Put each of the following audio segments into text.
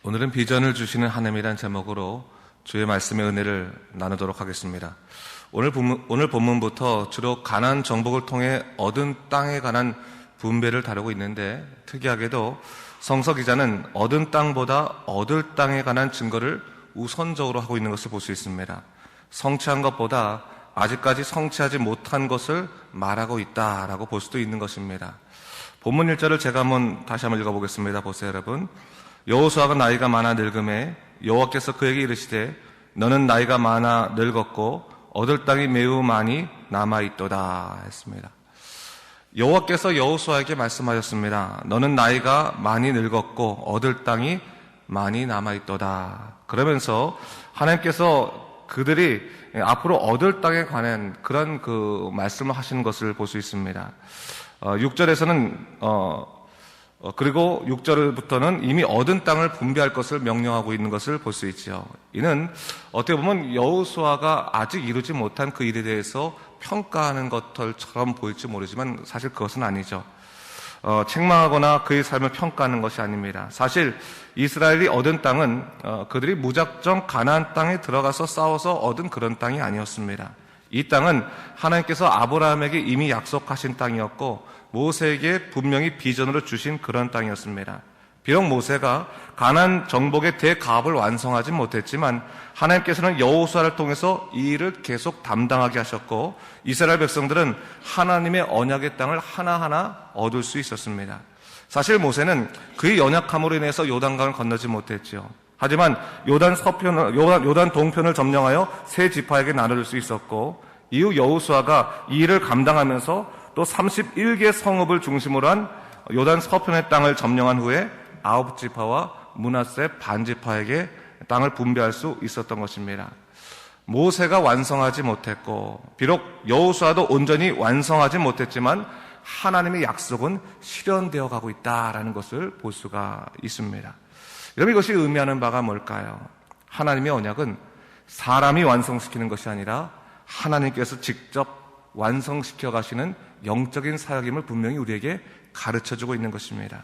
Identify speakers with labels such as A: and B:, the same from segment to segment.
A: 오늘은 비전을 주시는 하나님이란 제목으로 주의 말씀의 은혜를 나누도록 하겠습니다. 오늘 본문부터 주로 가나안 정복을 통해 얻은 땅에 관한 분배를 다루고 있는데, 특이하게도 성서 기자는 얻은 땅보다 얻을 땅에 관한 증거를 우선적으로 하고 있는 것을 볼 수 있습니다. 성취한 것보다 아직까지 성취하지 못한 것을 말하고 있다라고 볼 수도 있는 것입니다. 본문 1절을 제가 다시 한번 읽어보겠습니다. 보세요, 여러분. 여호수아가 나이가 많아 늙음에 여호와께서 그에게 이르시되 너는 나이가 많아 늙었고 얻을 땅이 매우 많이 남아있도다 했습니다. 여호와께서 여호수아에게 말씀하셨습니다. 너는 나이가 많이 늙었고 얻을 땅이 많이 남아있도다. 그러면서 하나님께서 그들이 앞으로 얻을 땅에 관한 그런 말씀을 하시는 것을 볼 수 있습니다. 6절에서는 그리고 6절부터는 이미 얻은 땅을 분배할 것을 명령하고 있는 것을 볼 수 있죠. 이는 어떻게 보면 여호수아가 아직 이루지 못한 그 일에 대해서 평가하는 것처럼 보일지 모르지만 사실 그것은 아니죠. 책망하거나 그의 삶을 평가하는 것이 아닙니다. 사실 이스라엘이 얻은 땅은 그들이 무작정 가나안 땅에 들어가서 싸워서 얻은 그런 땅이 아니었습니다. 이 땅은 하나님께서 아브라함에게 이미 약속하신 땅이었고 모세에게 분명히 비전으로 주신 그런 땅이었습니다. 비록 모세가 가나안 정복의 대가업을 완성하지 못했지만 하나님께서는 여호수아를 통해서 이 일을 계속 담당하게 하셨고 이스라엘 백성들은 하나님의 언약의 땅을 하나하나 얻을 수 있었습니다. 사실 모세는 그의 연약함으로 인해서 요단강을 건너지 못했죠. 하지만 요단 동편을 점령하여 세 지파에게 나눠줄 수 있었고 이후 여호수아가 이 일을 감당하면서 또 31개 성읍을 중심으로 한 요단 서편의 땅을 점령한 후에 9지파와 므낫세 반지파에게 땅을 분배할 수 있었던 것입니다. 모세가 완성하지 못했고 비록 여호수아도 온전히 완성하지 못했지만 하나님의 약속은 실현되어 가고 있다라는 것을 볼 수가 있습니다. 여러분, 이것이 의미하는 바가 뭘까요? 하나님의 언약은 사람이 완성시키는 것이 아니라 하나님께서 직접 완성시켜 가시는 영적인 사역임을 분명히 우리에게 가르쳐주고 있는 것입니다.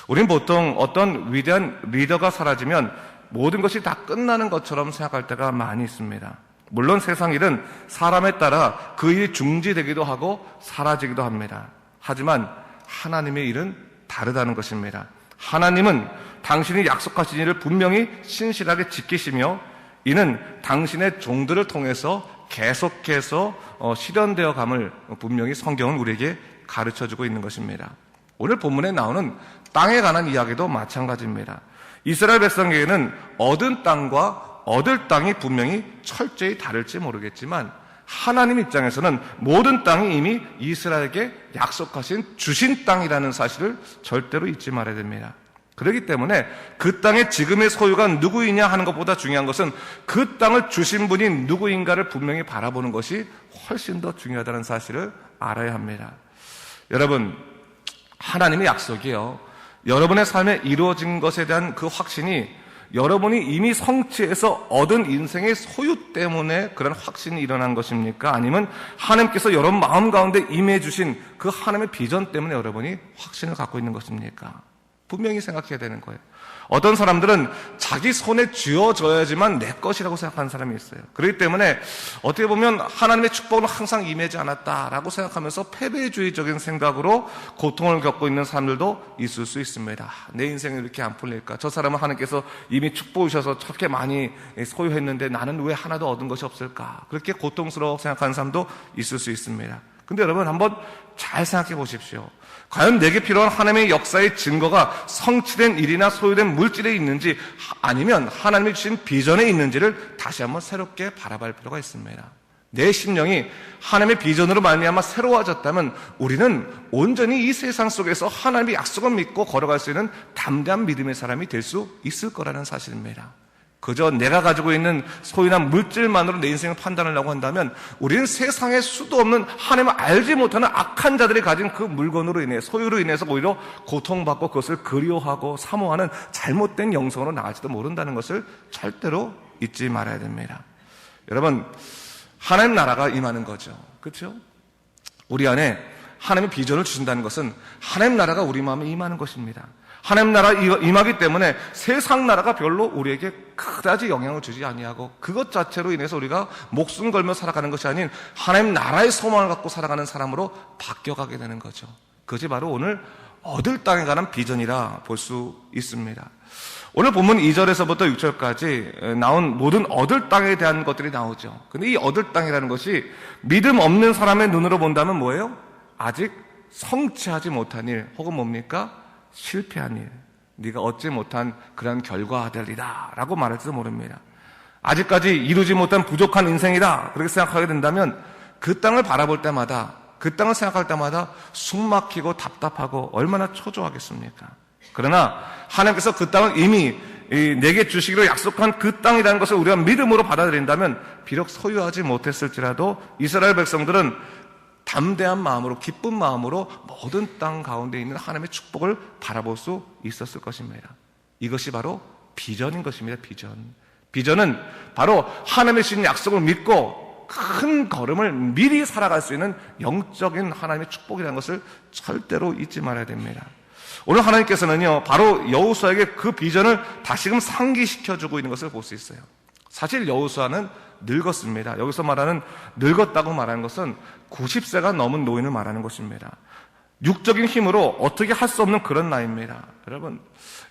A: 우리는 보통 어떤 위대한 리더가 사라지면 모든 것이 다 끝나는 것처럼 생각할 때가 많이 있습니다. 물론 세상 일은 사람에 따라 그 일이 중지되기도 하고 사라지기도 합니다. 하지만 하나님의 일은 다르다는 것입니다. 하나님은 당신이 약속하신 일을 분명히 신실하게 지키시며 이는 당신의 종들을 통해서 계속해서 실현되어 감을 분명히 성경은 우리에게 가르쳐주고 있는 것입니다. 오늘 본문에 나오는 땅에 관한 이야기도 마찬가지입니다. 이스라엘 백성에게는 얻은 땅과 얻을 땅이 분명히 철저히 다를지 모르겠지만 하나님 입장에서는 모든 땅이 이미 이스라엘에게 약속하신 주신 땅이라는 사실을 절대로 잊지 말아야 됩니다. 그렇기 때문에 그 땅의 지금의 소유가 누구이냐 하는 것보다 중요한 것은 그 땅을 주신 분이 누구인가를 분명히 바라보는 것이 훨씬 더 중요하다는 사실을 알아야 합니다. 여러분, 하나님의 약속이요, 여러분의 삶에 이루어진 것에 대한 그 확신이 여러분이 이미 성취해서 얻은 인생의 소유 때문에 그런 확신이 일어난 것입니까? 아니면 하나님께서 여러분 마음 가운데 임해 주신 그 하나님의 비전 때문에 여러분이 확신을 갖고 있는 것입니까? 분명히 생각해야 되는 거예요. 어떤 사람들은 자기 손에 쥐어져야지만 내 것이라고 생각하는 사람이 있어요. 그렇기 때문에 어떻게 보면 하나님의 축복은 항상 임하지 않았다라고 생각하면서 패배주의적인 생각으로 고통을 겪고 있는 사람들도 있을 수 있습니다. 내 인생이 이렇게 안 풀릴까? 저 사람은 하나님께서 이미 축복 주셔서 저렇게 많이 소유했는데 나는 왜 하나도 얻은 것이 없을까? 그렇게 고통스러워 생각하는 사람도 있을 수 있습니다. 근데 여러분 한번 잘 생각해 보십시오. 과연 내게 필요한 하나님의 역사의 증거가 성취된 일이나 소유된 물질에 있는지 아니면 하나님이 주신 비전에 있는지를 다시 한번 새롭게 바라볼 필요가 있습니다. 내 심령이 하나님의 비전으로 말미암아 새로워졌다면 우리는 온전히 이 세상 속에서 하나님의 약속을 믿고 걸어갈 수 있는 담대한 믿음의 사람이 될 수 있을 거라는 사실입니다. 그저 내가 가지고 있는 소유나 물질만으로 내 인생을 판단하려고 한다면 우리는 세상에 수도 없는 하나님을 알지 못하는 악한 자들이 가진 그 물건으로 인해 소유로 인해서 오히려 고통받고 그것을 그리워하고 사모하는 잘못된 영성으로 나갈지도 모른다는 것을 절대로 잊지 말아야 됩니다. 여러분, 하나님 나라가 임하는 거죠. 그렇죠? 우리 안에 하나님의 비전을 주신다는 것은 하나님 나라가 우리 마음에 임하는 것입니다. 하나님 나라 임하기 때문에 세상 나라가 별로 우리에게 그다지 영향을 주지 아니하고 그것 자체로 인해서 우리가 목숨 걸며 살아가는 것이 아닌 하나님 나라의 소망을 갖고 살아가는 사람으로 바뀌어가게 되는 거죠. 그것이 바로 오늘 얻을 땅에 관한 비전이라 볼 수 있습니다. 오늘 본문 2절에서부터 6절까지 나온 모든 얻을 땅에 대한 것들이 나오죠. 근데 이 얻을 땅이라는 것이 믿음 없는 사람의 눈으로 본다면 뭐예요? 아직 성취하지 못한 일 혹은 뭡니까? 실패한 일, 네가 얻지 못한 그런 결과들이다 라고 말할지도 모릅니다. 아직까지 이루지 못한 부족한 인생이다 그렇게 생각하게 된다면 그 땅을 바라볼 때마다, 그 땅을 생각할 때마다 숨막히고 답답하고 얼마나 초조하겠습니까? 그러나 하나님께서 그 땅을 이미 내게 주시기로 약속한 그 땅이라는 것을 우리가 믿음으로 받아들인다면 비록 소유하지 못했을지라도 이스라엘 백성들은 담대한 마음으로, 기쁜 마음으로 모든 땅 가운데 있는 하나님의 축복을 바라볼 수 있었을 것입니다. 이것이 바로 비전인 것입니다. 비전은 바로 하나님의 주신 약속을 믿고 큰 걸음을 미리 살아갈 수 있는 영적인 하나님의 축복이라는 것을 절대로 잊지 말아야 됩니다. 오늘 하나님께서는요, 바로 여호수아에게 그 비전을 다시금 상기시켜주고 있는 것을 볼 수 있어요. 사실 여호수아는 늙었습니다. 여기서 말하는 늙었다고 말하는 것은 90세가 넘은 노인을 말하는 것입니다. 육적인 힘으로 어떻게 할 수 없는 그런 나이입니다. 여러분,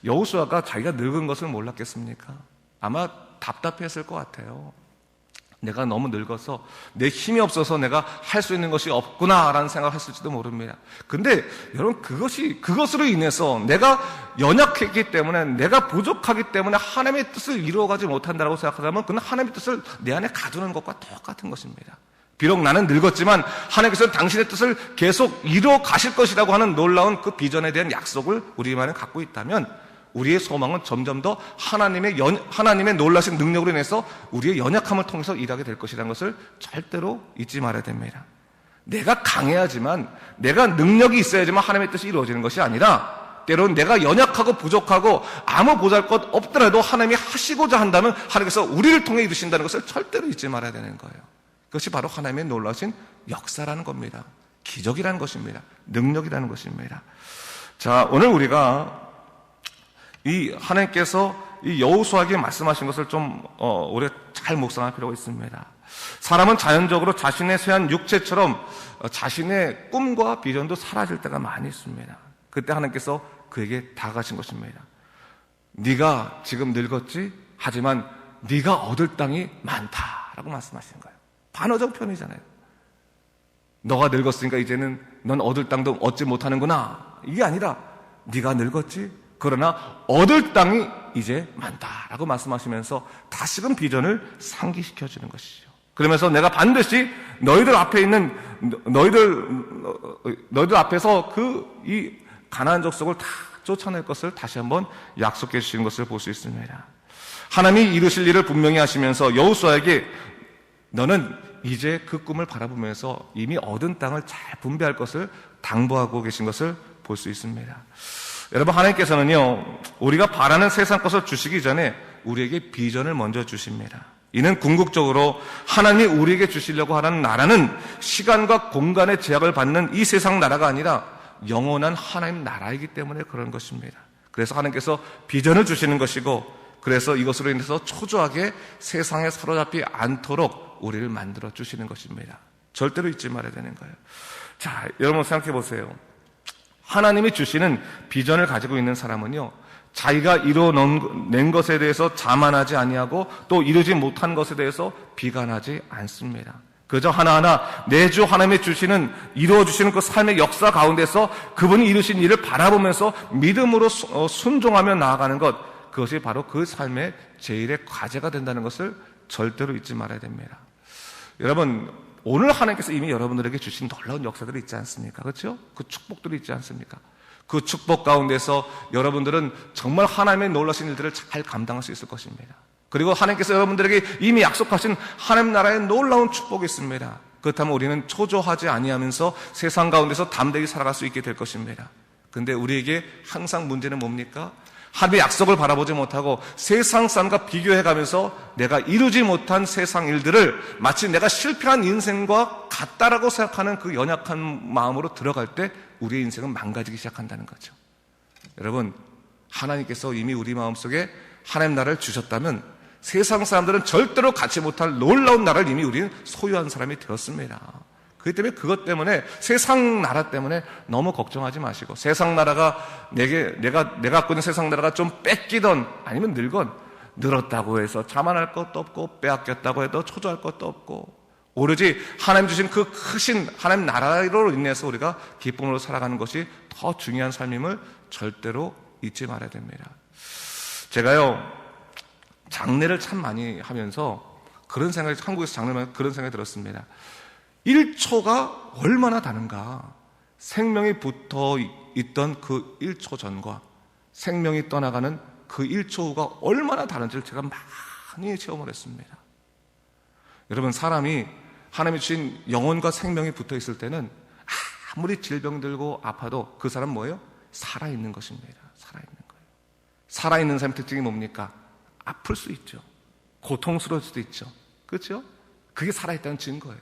A: 여호수아가 자기가 늙은 것을 몰랐겠습니까? 아마 답답했을 것 같아요. 내가 너무 늙어서 내 힘이 없어서 내가 할 수 있는 것이 없구나라는 생각을 했을지도 모릅니다. 근데 여러분, 그것으로 인해서 내가 연약했기 때문에, 내가 부족하기 때문에 하나님의 뜻을 이루어가지 못한다고 생각하자면 그건 하나님의 뜻을 내 안에 가두는 것과 똑같은 것입니다. 비록 나는 늙었지만 하나님께서는 당신의 뜻을 계속 이루어 가실 것이라고 하는 놀라운 그 비전에 대한 약속을 우리만에 갖고 있다면 우리의 소망은 점점 더 하나님의 놀라신 능력으로 인해서 우리의 연약함을 통해서 일하게 될 것이라는 것을 절대로 잊지 말아야 됩니다. 내가 강해야지만, 내가 능력이 있어야지만 하나님의 뜻이 이루어지는 것이 아니라 때로는 내가 연약하고 부족하고 아무 보잘것 없더라도 하나님이 하시고자 한다면 하나님께서 우리를 통해 이루신다는 것을 절대로 잊지 말아야 되는 거예요. 그것이 바로 하나님의 놀라신 역사라는 겁니다. 기적이라는 것입니다. 능력이라는 것입니다. 자, 오늘 우리가 이 하나님께서 이 여호수아에게 말씀하신 것을 좀 우리가 잘 묵상할 필요가 있습니다. 사람은 자연적으로 자신의 쇠한 육체처럼 자신의 꿈과 비전도 사라질 때가 많이 있습니다. 그때 하나님께서 그에게 다가가신 것입니다. 네가 지금 늙었지? 하지만 네가 얻을 땅이 많다라고 말씀하신 거예요. 반어적 표현이잖아요. 너가 늙었으니까 이제는 넌 얻을 땅도 얻지 못하는구나. 이게 아니라 네가 늙었지? 그러나 얻을 땅이 이제 많다라고 말씀하시면서 다시금 비전을 상기시켜주는 것이죠. 그러면서 내가 반드시 너희들 앞에 있는 너희들 앞에서 이 가나안 족속을 다 쫓아낼 것을 다시 한번 약속해 주시는 것을 볼 수 있습니다. 하나님이 이루실 일을 분명히 하시면서 여호수아에게 너는 이제 그 꿈을 바라보면서 이미 얻은 땅을 잘 분배할 것을 당부하고 계신 것을 볼 수 있습니다. 여러분, 하나님께서는요, 우리가 바라는 세상 것을 주시기 전에 우리에게 비전을 먼저 주십니다. 이는 궁극적으로 하나님이 우리에게 주시려고 하는 나라는 시간과 공간의 제약을 받는 이 세상 나라가 아니라 영원한 하나님 나라이기 때문에 그런 것입니다. 그래서 하나님께서 비전을 주시는 것이고, 그래서 이것으로 인해서 초조하게 세상에 사로잡지 않도록 우리를 만들어 주시는 것입니다. 절대로 잊지 말아야 되는 거예요. 자, 여러분 생각해 보세요. 하나님이 주시는 비전을 가지고 있는 사람은요, 자기가 이루어낸 것에 대해서 자만하지 아니하고 또 이루지 못한 것에 대해서 비관하지 않습니다. 그저 하나하나 내주 하나님이 이루어주시는 그 삶의 역사 가운데서 그분이 이루신 일을 바라보면서 믿음으로 순종하며 나아가는 것, 그것이 바로 그 삶의 제일의 과제가 된다는 것을 절대로 잊지 말아야 됩니다. 여러분, 오늘 하나님께서 이미 여러분들에게 주신 놀라운 역사들이 있지 않습니까? 그렇죠? 그 축복들이 있지 않습니까? 그 축복 가운데서 여러분들은 정말 하나님의 놀라신 일들을 잘 감당할 수 있을 것입니다. 그리고 하나님께서 여러분들에게 이미 약속하신 하나님 나라의 놀라운 축복이 있습니다. 그렇다면 우리는 초조하지 아니하면서 세상 가운데서 담대히 살아갈 수 있게 될 것입니다. 그런데 우리에게 항상 문제는 뭡니까? 하나님의 약속을 바라보지 못하고 세상 사람과 비교해가면서 내가 이루지 못한 세상 일들을 마치 내가 실패한 인생과 같다라고 생각하는 그 연약한 마음으로 들어갈 때 우리의 인생은 망가지기 시작한다는 거죠. 여러분, 하나님께서 이미 우리 마음속에 하나님 나라를 주셨다면 세상 사람들은 절대로 갖지 못할 놀라운 나라를 이미 우리는 소유한 사람이 되었습니다. 그렇기 때문에 그것 때문에 세상 나라 때문에 너무 걱정하지 마시고, 세상 나라가 내가 갖고 있는 세상 나라가 좀 뺏기던 아니면 늘었다고 해서 자만할 것도 없고, 빼앗겼다고 해도 초조할 것도 없고, 오로지 하나님 주신 그 크신 하나님 나라로 인해서 우리가 기쁨으로 살아가는 것이 더 중요한 삶임을 절대로 잊지 말아야 됩니다. 제가요, 장례를 참 많이 하면서 한국에서 장례를 하면 그런 생각이 들었습니다. 1초가 얼마나 다른가. 생명이 붙어 있던 그 1초 전과 생명이 떠나가는 그 1초 후가 얼마나 다른지를 제가 많이 체험을 했습니다. 여러분, 사람이 하나님이 주신 영혼과 생명이 붙어 있을 때는 아무리 질병 들고 아파도 그 사람은 뭐예요? 살아있는 것입니다. 살아있는 거예요. 살아있는 사람의 특징이 뭡니까? 아플 수 있죠. 고통스러울 수도 있죠. 그렇죠? 그게 살아있다는 증거예요.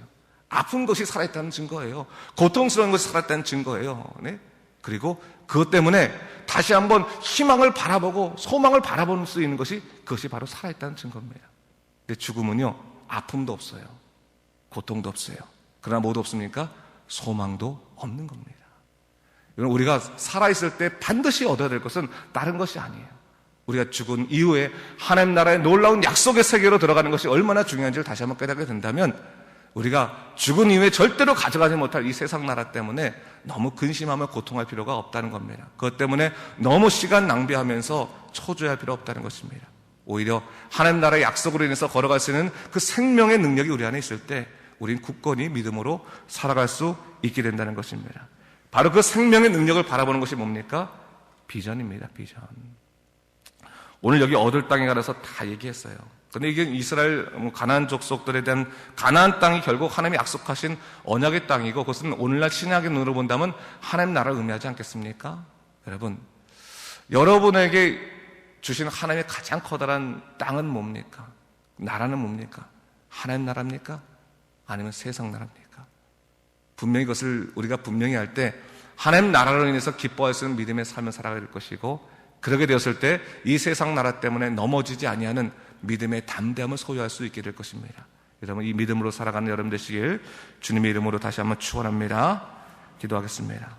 A: 아픈 것이 살아있다는 증거예요. 고통스러운 것이 살아있다는 증거예요. 네? 그리고 그것 때문에 다시 한번 희망을 바라보고 소망을 바라볼 수 있는 그것이 바로 살아있다는 증거입니다. 근데 죽음은요, 아픔도 없어요. 고통도 없어요. 그러나 뭐도 없습니까? 소망도 없는 겁니다. 우리가 살아있을 때 반드시 얻어야 될 것은 다른 것이 아니에요. 우리가 죽은 이후에 하나님 나라의 놀라운 약속의 세계로 들어가는 것이 얼마나 중요한지를 다시 한번 깨닫게 된다면, 우리가 죽은 이후에 절대로 가져가지 못할 이 세상 나라 때문에 너무 근심하며 고통할 필요가 없다는 겁니다. 그것 때문에 너무 시간 낭비하면서 초조해할 필요 없다는 것입니다. 오히려 하나님 나라의 약속으로 인해서 걸어갈 수 있는 그 생명의 능력이 우리 안에 있을 때 우린 굳건히 믿음으로 살아갈 수 있게 된다는 것입니다. 바로 그 생명의 능력을 바라보는 것이 뭡니까? 비전입니다. 비전. 오늘 여기 얻을 땅에 관해서 다 얘기했어요. 근데 이게 이스라엘 가나안 족속들에 대한 가나안 땅이 결국 하나님이 약속하신 언약의 땅이고, 그것은 오늘날 신약의 눈으로 본다면 하나님 나라를 의미하지 않겠습니까? 여러분, 여러분에게 주신 하나님의 가장 커다란 땅은 뭡니까? 나라는 뭡니까? 하나님 나라입니까? 아니면 세상 나라입니까? 분명히 그것을 우리가 분명히 할 때 하나님 나라로 인해서 기뻐할 수 있는 믿음의 삶을 살아가야 될 것이고, 그렇게 되었을 때 이 세상 나라 때문에 넘어지지 아니하는 믿음의 담대함을 소유할 수 있게 될 것입니다. 여러분, 이 믿음으로 살아가는 여러분 되시길 주님의 이름으로 다시 한번 축원합니다. 기도하겠습니다.